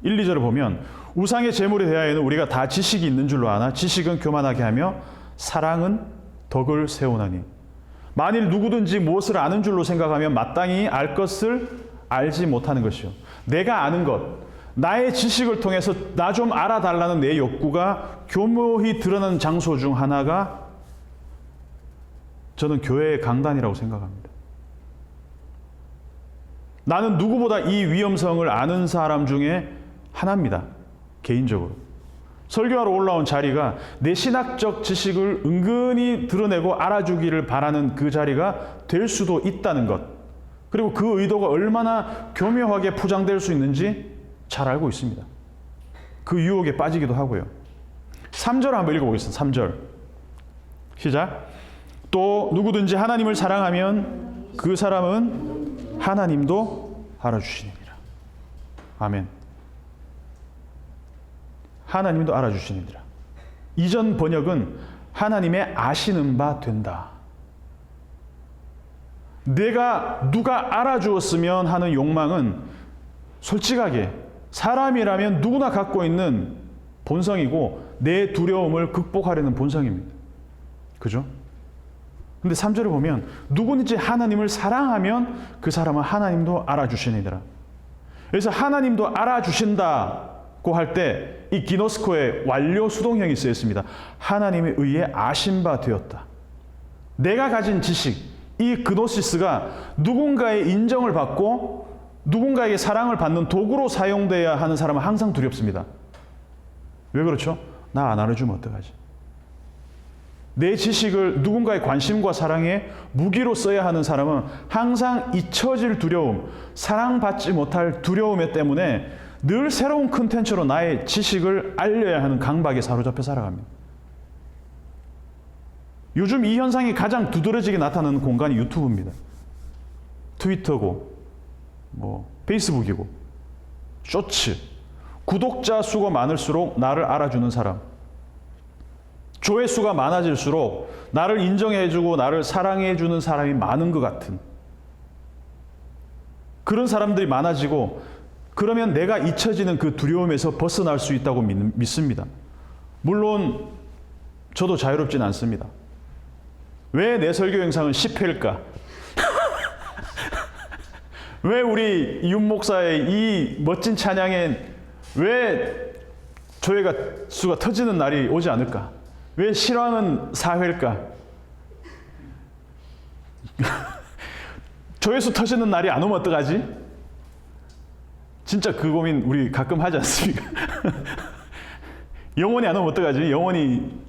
1, 2절을 보면 우상의 제물에 대하여는 우리가 다 지식이 있는 줄로 아나 지식은 교만하게 하며 사랑은 덕을 세우나니 만일 누구든지 무엇을 아는 줄로 생각하면 마땅히 알 것을 알지 못하는 것이요. 내가 아는 것, 나의 지식을 통해서 나 좀 알아달라는 내 욕구가 교묘히 드러나는 장소 중 하나가 저는 교회의 강단이라고 생각합니다. 나는 누구보다 이 위험성을 아는 사람 중에 하나입니다. 개인적으로. 설교하러 올라온 자리가 내 신학적 지식을 은근히 드러내고 알아주기를 바라는 그 자리가 될 수도 있다는 것. 그리고 그 의도가 얼마나 교묘하게 포장될 수 있는지 잘 알고 있습니다. 그 유혹에 빠지기도 하고요. 3절 한번 읽어보겠습니다. 3절. 시작. 또 누구든지 하나님을 사랑하면 그 사람은 하나님도 알아주시느니라. 아멘. 하나님도 알아주시느니라. 이전 번역은 하나님의 아시는 바 된다. 누가 알아주었으면 하는 욕망은 솔직하게 사람이라면 누구나 갖고 있는 본성이고 내 두려움을 극복하려는 본성입니다. 그죠? 근데 3절을 보면 누구든지 하나님을 사랑하면 그 사람은 하나님도 알아주시느니라. 그래서 하나님도 알아주신다고 할 때 이 기노스코에 완료 수동형이 쓰였습니다. 하나님에 의해 아신 바 되었다. 내가 가진 지식, 이 그노시스가 누군가의 인정을 받고 누군가에게 사랑을 받는 도구로 사용돼야 하는 사람은 항상 두렵습니다. 왜 그렇죠? 나 안 알아주면 어떡하지? 내 지식을 누군가의 관심과 사랑에 무기로 써야 하는 사람은 항상 잊혀질 두려움, 사랑받지 못할 두려움 때문에 늘 새로운 콘텐츠로 나의 지식을 알려야 하는 강박에 사로잡혀 살아갑니다. 요즘 이 현상이 가장 두드러지게 나타나는 공간이 유튜브입니다. 트위터고, 페이스북이고, 쇼츠, 구독자 수가 많을수록 나를 알아주는 사람, 조회수가 많아질수록 나를 인정해주고 나를 사랑해주는 사람이 많은 것 같은 그런 사람들이 많아지고 그러면 내가 잊혀지는 그 두려움에서 벗어날 수 있다고 믿습니다. 물론 저도 자유롭진 않습니다. 왜 내 설교 영상은 10회일까? 왜 우리 이윤 목사의 이 멋진 찬양에 왜 조회가 수가 터지는 날이 오지 않을까? 왜 실황은 4회일까? 조회수 터지는 날이 안 오면 어떡하지? 진짜 그 고민 우리 가끔 하지 않습니까? 영원히 안 오면 어떡하지? 영원히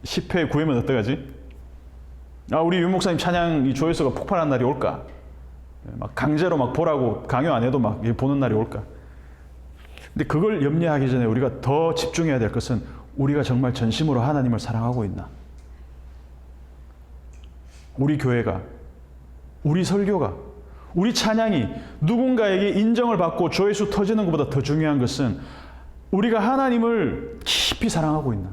10회 9회면 어떡하지? 우리 윤 목사님 찬양 조회수가 폭발한 날이 올까? 막 강제로 막 보라고 강요 안 해도 막 보는 날이 올까? 근데 그걸 염려하기 전에 우리가 더 집중해야 될 것은 우리가 정말 전심으로 하나님을 사랑하고 있나? 우리 교회가, 우리 설교가, 우리 찬양이 누군가에게 인정을 받고 조회수 터지는 것보다 더 중요한 것은 우리가 하나님을 깊이 사랑하고 있나?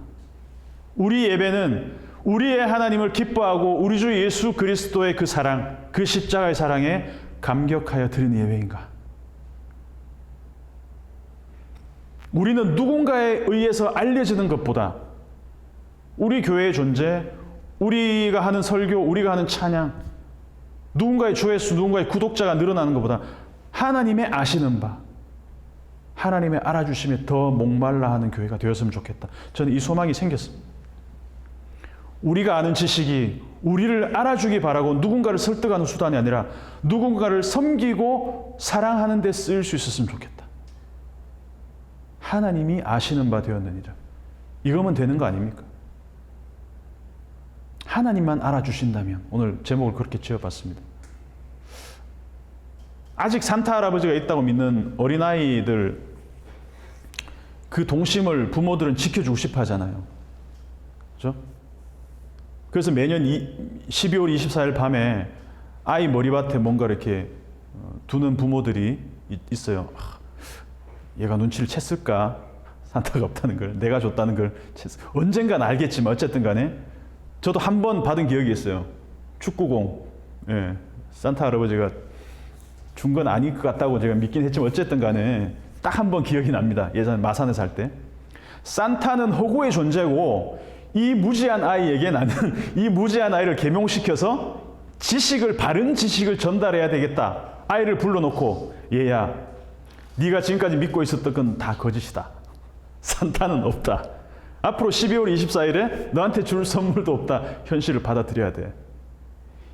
우리 예배는 우리의 하나님을 기뻐하고 우리 주 예수 그리스도의 그 사랑, 그 십자가의 사랑에 감격하여 드리는 예배인가? 우리는 누군가에 의해서 알려지는 것보다 우리 교회의 존재, 우리가 하는 설교, 우리가 하는 찬양, 누군가의 조회수, 누군가의 구독자가 늘어나는 것보다 하나님의 아시는 바, 하나님의 알아주심에 더 목말라 하는 교회가 되었으면 좋겠다. 저는 이 소망이 생겼습니다. 우리가 아는 지식이 우리를 알아주기 바라고 누군가를 설득하는 수단이 아니라 누군가를 섬기고 사랑하는 데 쓰일 수 있었으면 좋겠다. 하나님이 아시는 바 되었느니라. 이거면 되는 거 아닙니까? 하나님만 알아주신다면, 오늘 제목을 그렇게 지어봤습니다. 아직 산타 할아버지가 있다고 믿는 어린아이들, 그 동심을 부모들은 지켜주고 싶어 하잖아요. 그렇죠? 그래서 매년 12월 24일 밤에 아이 머리밭에 뭔가 이렇게 두는 부모들이 있어요. 얘가 눈치를 챘을까? 산타가 없다는 걸, 내가 줬다는 걸 언젠간 알겠지만 어쨌든 간에 저도 한 번 받은 기억이 있어요. 축구공. 예, 산타 할아버지가 준 건 아닐 것 같다고 제가 믿긴 했지만 어쨌든 간에 딱 한 번 기억이 납니다. 예전에 마산에 살 때. 산타는 허구의 존재고 이 무지한 아이에게 나는 이 무지한 아이를 계명시켜서 바른 지식을 전달해야 되겠다. 아이를 불러놓고 얘야, 네가 지금까지 믿고 있었던 건 다 거짓이다. 산타는 없다. 앞으로 12월 24일에 너한테 줄 선물도 없다. 현실을 받아들여야 돼.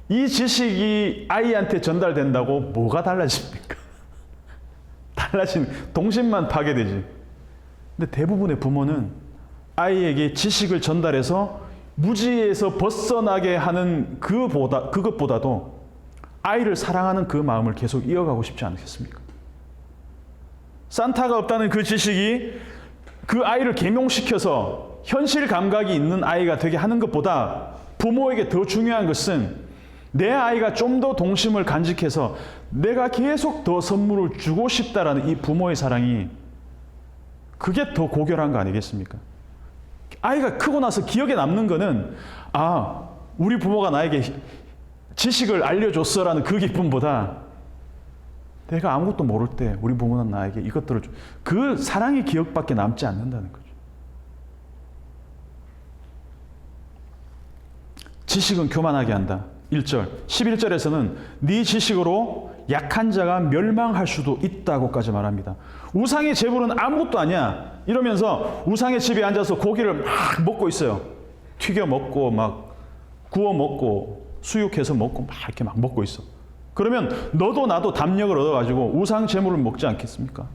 이 지식이 아이한테 전달된다고 뭐가 달라집니까? 동심만 파괴되지. 근데 대부분의 부모는 아이에게 지식을 전달해서 무지에서 벗어나게 하는 그것보다도 아이를 사랑하는 그 마음을 계속 이어가고 싶지 않겠습니까? 산타가 없다는 그 지식이 그 아이를 계명시켜서 현실 감각이 있는 아이가 되게 하는 것보다 부모에게 더 중요한 것은 내 아이가 좀 더 동심을 간직해서 내가 계속 더 선물을 주고 싶다라는 이 부모의 사랑이, 그게 더 고결한 거 아니겠습니까? 아이가 크고 나서 기억에 남는 거는 우리 부모가 나에게 지식을 알려줬어라는 그 기쁨보다 내가 아무것도 모를 때 우리 부모는 나에게 이것들을 그 사랑의 기억밖에 남지 않는다는 거죠. 지식은 교만하게 한다. 1절. 11절에서는 네 지식으로 약한 자가 멸망할 수도 있다고까지 말합니다. 우상의 재물은 아무것도 아니야. 이러면서 우상의 집에 앉아서 고기를 막 먹고 있어요. 튀겨 먹고 막 구워 먹고 수육해서 먹고 막 이렇게 막 먹고 있어. 그러면 너도 나도 담력을 얻어가지고 우상 재물을 먹지 않겠습니까?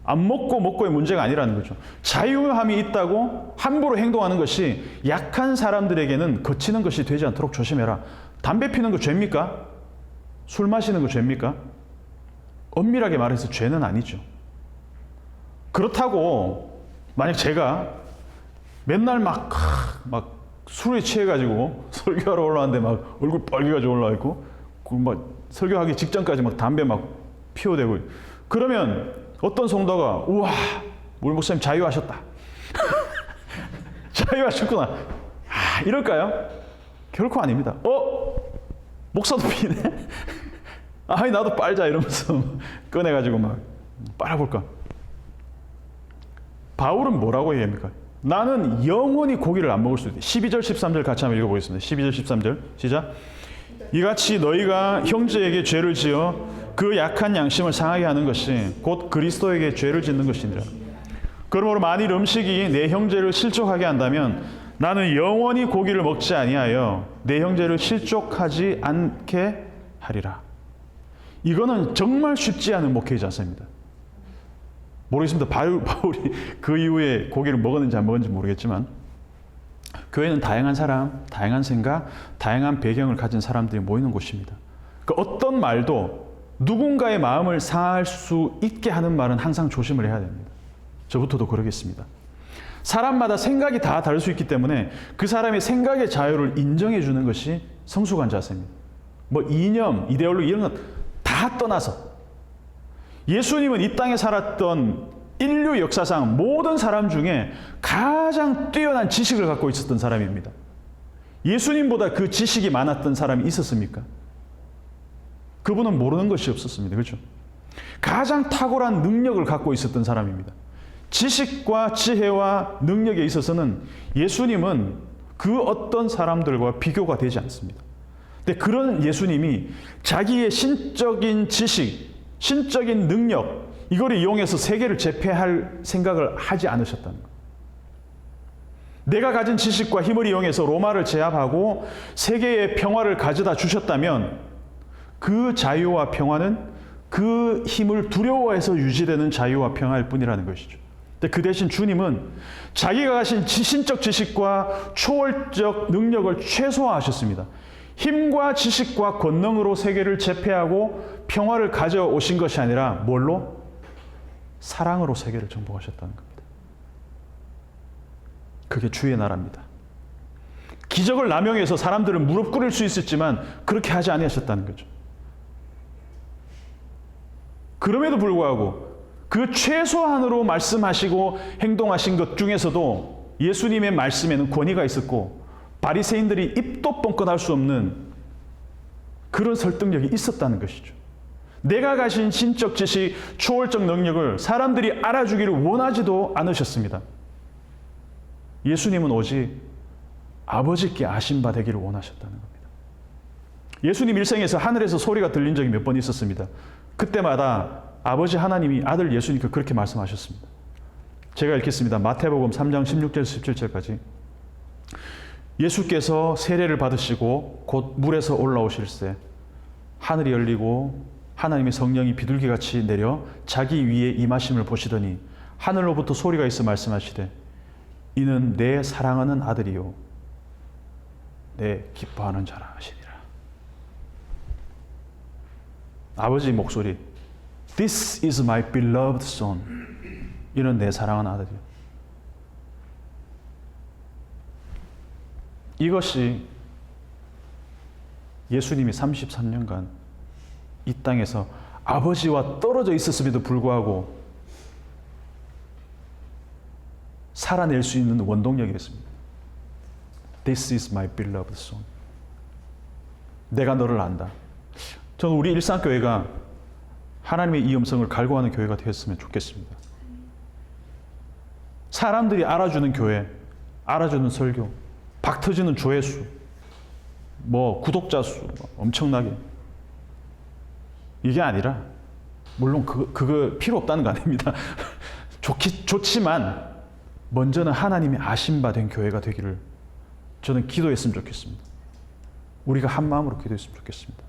안 먹고의 문제가 아니라는 거죠. 자유함이 있다고 함부로 행동하는 것이 약한 사람들에게는 거치는 것이 되지 않도록 조심해라. 담배 피는 거 죄입니까? 술 마시는 거 죄입니까? 엄밀하게 말해서 죄는 아니죠. 그렇다고 만약 제가 맨날 막 술에 취해가지고 설교하러 올라왔는데 막 얼굴 빨개가지고 올라와 있고 막 설교하기 직전까지 막 담배 막 피워대고, 그러면 어떤 성도가 우와, 우리 목사님 자유하셨다. 자유하셨구나. 이럴까요? 결코 아닙니다. 목사도 피네? 나도 빨자 이러면서 꺼내가지고 막 빨아볼까. 바울은 뭐라고 얘기합니까? 나는 영원히 고기를 안 먹을 수 있다. 12절 13절 같이 한번 읽어보겠습니다. 12절 13절 시작. 이같이 너희가 형제에게 죄를 지어 그 약한 양심을 상하게 하는 것이 곧 그리스도에게 죄를 짓는 것이니라. 그러므로 만일 음식이 내 형제를 실족하게 한다면 나는 영원히 고기를 먹지 아니하여 내 형제를 실족하지 않게 하리라. 이거는 정말 쉽지 않은 목회의 자세입니다. 모르겠습니다. 바울이 그 이후에 고기를 먹었는지 안 먹었는지 모르겠지만 교회는 다양한 사람, 다양한 생각, 다양한 배경을 가진 사람들이 모이는 곳입니다. 그러니까 어떤 말도 누군가의 마음을 상할 수 있게 하는 말은 항상 조심을 해야 됩니다. 저부터도 그러겠습니다. 사람마다 생각이 다 다를 수 있기 때문에 그 사람의 생각의 자유를 인정해 주는 것이 성숙한 자세입니다. 이념, 이데올로기 이런 건 다 떠나서 예수님은 이 땅에 살았던 인류 역사상 모든 사람 중에 가장 뛰어난 지식을 갖고 있었던 사람입니다. 예수님보다 그 지식이 많았던 사람이 있었습니까? 그분은 모르는 것이 없었습니다. 그렇죠? 가장 탁월한 능력을 갖고 있었던 사람입니다. 지식과 지혜와 능력에 있어서는 예수님은 그 어떤 사람들과 비교가 되지 않습니다. 근데 그런 예수님이 자기의 신적인 지식, 신적인 능력, 이걸 이용해서 세계를 제패할 생각을 하지 않으셨다는 거예요. 내가 가진 지식과 힘을 이용해서 로마를 제압하고 세계의 평화를 가져다 주셨다면 그 자유와 평화는 그 힘을 두려워해서 유지되는 자유와 평화일 뿐이라는 것이죠. 근데 그 대신 주님은 자기가 가진 신적 지식과 초월적 능력을 최소화하셨습니다. 힘과 지식과 권능으로 세계를 제패하고 평화를 가져오신 것이 아니라 뭘로? 사랑으로 세계를 정복하셨다는 겁니다. 그게 주의 나라입니다. 기적을 남용해서 사람들을 무릎 꿇을 수 있었지만 그렇게 하지 아니하셨다는 거죠. 그럼에도 불구하고 그 최소한으로 말씀하시고 행동하신 것 중에서도 예수님의 말씀에는 권위가 있었고 바리새인들이 입도 뻥끗할 수 없는 그런 설득력이 있었다는 것이죠. 내가 가진 신적 지식, 초월적 능력을 사람들이 알아주기를 원하지도 않으셨습니다. 예수님은 오직 아버지께 아신 바 되기를 원하셨다는 겁니다. 예수님 일생에서 하늘에서 소리가 들린 적이 몇 번 있었습니다. 그때마다 아버지 하나님이 아들 예수님께 그렇게 말씀하셨습니다. 제가 읽겠습니다. 마태복음 3장 16절에서 17절까지. 예수께서 세례를 받으시고 곧 물에서 올라오실새 하늘이 열리고 하나님의 성령이 비둘기같이 내려 자기 위에 임하심을 보시더니 하늘로부터 소리가 있어 말씀하시되 이는 내 사랑하는 아들이요 내 기뻐하는 자라 하시니라. 아버지 목소리, This is my beloved son. 이는 내 사랑하는 아들이요. 이것이 예수님이 33년간 이 땅에서 아버지와 떨어져 있었음에도 불구하고 살아낼 수 있는 원동력이었습니다. This is my beloved son. 내가 너를 안다. 저는 우리 일상교회가 하나님의 이 음성을 갈구하는 교회가 되었으면 좋겠습니다. 사람들이 알아주는 교회, 알아주는 설교, 박 터지는 조회수, 구독자 수 엄청나게 이게 아니라 물론 그거 필요 없다는 거 아닙니다. 좋지만 먼저는 하나님이 아신 바 된 교회가 되기를 저는 기도했으면 좋겠습니다. 우리가 한 마음으로 기도했으면 좋겠습니다.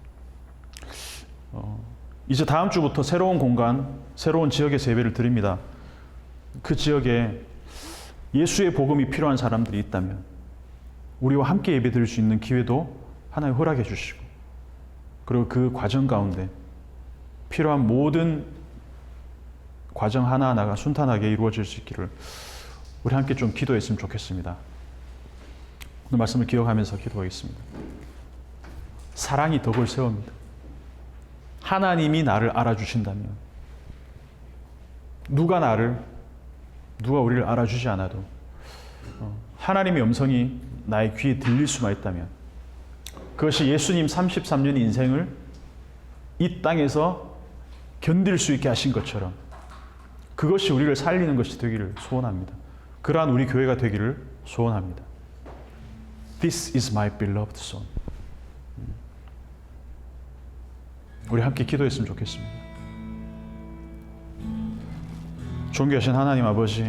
이제 다음 주부터 새로운 공간, 새로운 지역에서 예배를 드립니다. 그 지역에 예수의 복음이 필요한 사람들이 있다면 우리와 함께 예배 드릴 수 있는 기회도 하나님 허락해 주시고 그리고 그 과정 가운데 필요한 모든 과정 하나하나가 순탄하게 이루어질 수 있기를 우리 함께 좀 기도했으면 좋겠습니다. 오늘 말씀을 기억하면서 기도하겠습니다. 사랑이 덕을 세웁니다. 하나님이 나를 알아주신다면 누가 우리를 알아주지 않아도 하나님의 음성이 나의 귀에 들릴 수만 있다면 그것이 예수님 33년 인생을 이 땅에서 견딜 수 있게 하신 것처럼 그것이 우리를 살리는 것이 되기를 소원합니다. 그러한 우리 교회가 되기를 소원합니다. This is my beloved son. 우리 함께 기도했으면 좋겠습니다. 존귀하신 하나님 아버지,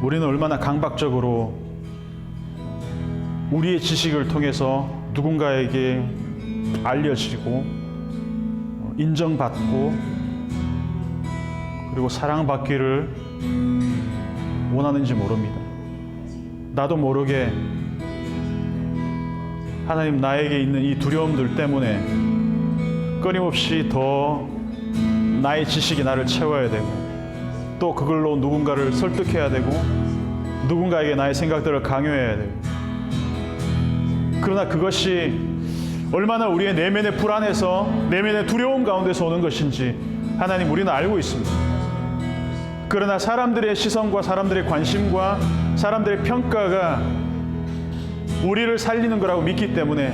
우리는 얼마나 강박적으로 우리의 지식을 통해서 누군가에게 알려지고 인정받고 그리고 사랑받기를 원하는지 모릅니다. 나도 모르게 하나님 나에게 있는 이 두려움들 때문에 끊임없이 더 나의 지식이 나를 채워야 되고 또 그걸로 누군가를 설득해야 되고 누군가에게 나의 생각들을 강요해야 되고 그러나 그것이 얼마나 우리의 내면의 불안에서 내면의 두려움 가운데서 오는 것인지 하나님 우리는 알고 있습니다. 그러나 사람들의 시선과 사람들의 관심과 사람들의 평가가 우리를 살리는 거라고 믿기 때문에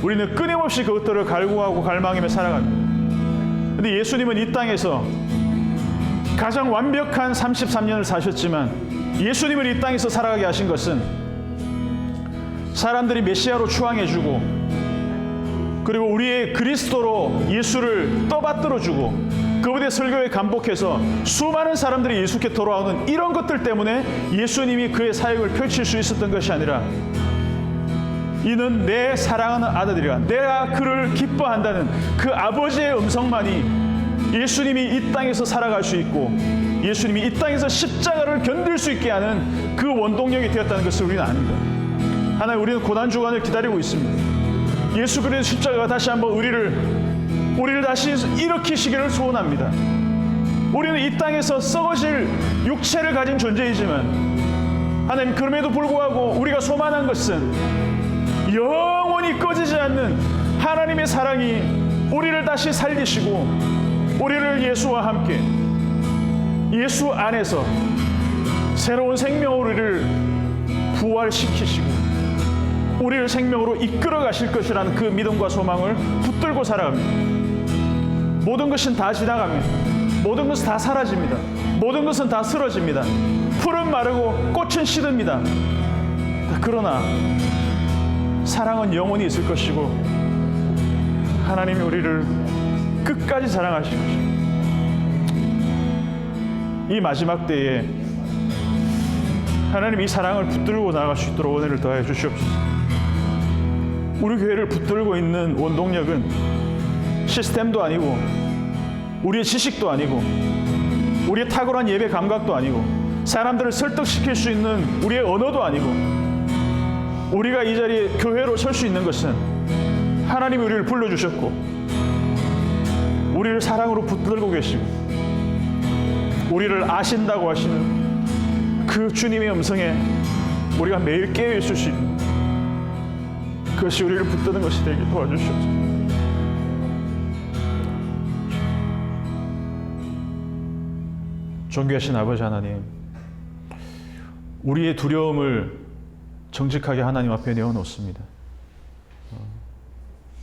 우리는 끊임없이 그것들을 갈구하고 갈망하며 살아갑니다. 그런데 예수님은 이 땅에서 가장 완벽한 33년을 사셨지만 예수님을 이 땅에서 살아가게 하신 것은 사람들이 메시아로 추앙해주고 그리고 우리의 그리스도로 예수를 떠받들어주고 그분의 설교에 감복해서 수많은 사람들이 예수께 돌아오는 이런 것들 때문에 예수님이 그의 사역을 펼칠 수 있었던 것이 아니라 이는 내 사랑하는 아들이라 내가 그를 기뻐한다는 그 아버지의 음성만이 예수님이 이 땅에서 살아갈 수 있고 예수님이 이 땅에서 십자가를 견딜 수 있게 하는 그 원동력이 되었다는 것을 우리는 압니다. 하나님, 우리는 고난주간을 기다리고 있습니다. 예수 그리스도의 십자가가 다시 한번 우리를 다시 일으키시기를 소원합니다. 우리는 이 땅에서 썩어질 육체를 가진 존재이지만 하나님, 그럼에도 불구하고 우리가 소망한 것은 영원히 꺼지지 않는 하나님의 사랑이 우리를 다시 살리시고 우리를 예수와 함께 예수 안에서 새로운 생명으로 우리를 부활시키시고 우리를 생명으로 이끌어 가실 것이라는 그 믿음과 소망을 붙들고 살아갑니다. 모든 것은 다 지나갑니다. 모든 것은 다 사라집니다. 모든 것은 다 쓰러집니다. 풀은 마르고 꽃은 시듭니다. 그러나 사랑은 영원히 있을 것이고 하나님이 우리를 끝까지 사랑하실 것입니다. 이 마지막 때에 하나님 이 사랑을 붙들고 나아갈 수 있도록 은혜를 더하여 주시옵소서. 우리 교회를 붙들고 있는 원동력은 시스템도 아니고 우리의 지식도 아니고 우리의 탁월한 예배 감각도 아니고 사람들을 설득시킬 수 있는 우리의 언어도 아니고 우리가 이 자리에 교회로 설 수 있는 것은 하나님이 우리를 불러주셨고 우리를 사랑으로 붙들고 계시고 우리를 아신다고 하시는 그 주님의 음성에 우리가 매일 깨어 있을 수 있는 그것이 우리를 붙드는 것이 되게 도와주시옵소서. 존귀하신 아버지 하나님, 우리의 두려움을 정직하게 하나님 앞에 내어놓습니다.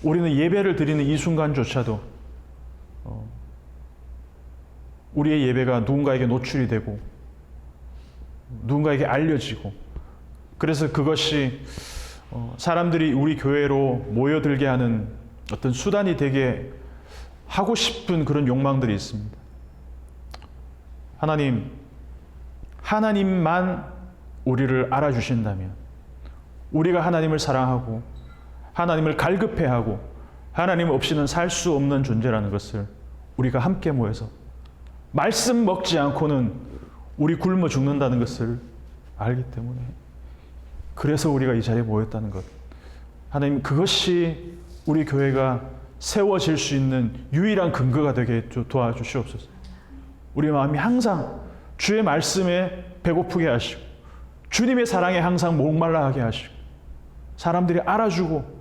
우리는 예배를 드리는 이 순간조차도 우리의 예배가 누군가에게 노출이 되고 누군가에게 알려지고 그래서 그것이 사람들이 우리 교회로 모여들게 하는 어떤 수단이 되게 하고 싶은 그런 욕망들이 있습니다. 하나님, 하나님만 우리를 알아주신다면 우리가 하나님을 사랑하고 하나님을 갈급해하고 하나님 없이는 살 수 없는 존재라는 것을 우리가 함께 모여서 말씀 먹지 않고는 우리 굶어 죽는다는 것을 알기 때문에 그래서 우리가 이 자리에 모였다는 것. 하나님, 그것이 우리 교회가 세워질 수 있는 유일한 근거가 되게 도와주시옵소서. 우리 마음이 항상 주의 말씀에 배고프게 하시고 주님의 사랑에 항상 목말라 하게 하시고 사람들이 알아주고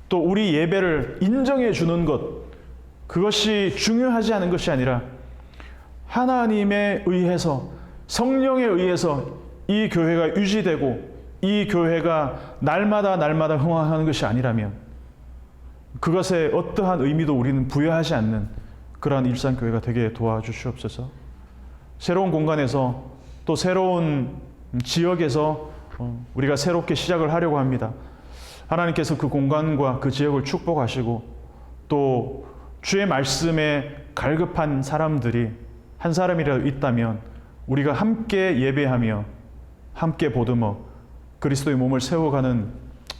또 우리 예배를 인정해 주는 것, 그것이 중요하지 않은 것이 아니라 하나님에 의해서 성령에 의해서 이 교회가 유지되고 이 교회가 날마다 흥황하는 것이 아니라면 그것에 어떠한 의미도 우리는 부여하지 않는 그러한 일상교회가 되게 도와주시옵소서. 새로운 공간에서 또 새로운 지역에서 우리가 새롭게 시작을 하려고 합니다. 하나님께서 그 공간과 그 지역을 축복하시고 또 주의 말씀에 갈급한 사람들이 한 사람이라도 있다면 우리가 함께 예배하며 함께 보듬어 그리스도의 몸을 세워가는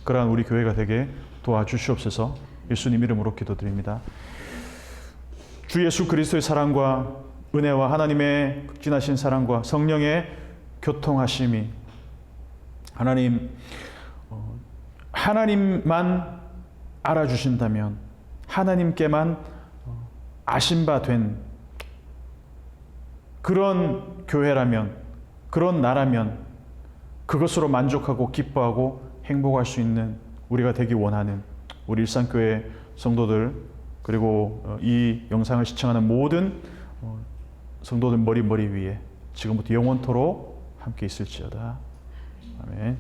그러한 우리 교회가 되게 도와주시옵소서. 예수님 이름으로 기도드립니다. 주 예수 그리스도의 사랑과 은혜와 하나님의 극진하신 사랑과 성령의 교통하심이 하나님만 알아주신다면 하나님께만 아신 바 된 그런 교회라면 그런 나라면 그것으로 만족하고 기뻐하고 행복할 수 있는 우리가 되기 원하는 우리 일상교회 성도들 그리고 이 영상을 시청하는 모든 성도들 머리 위에 지금부터 영원토록 함께 있을지어다. 아멘.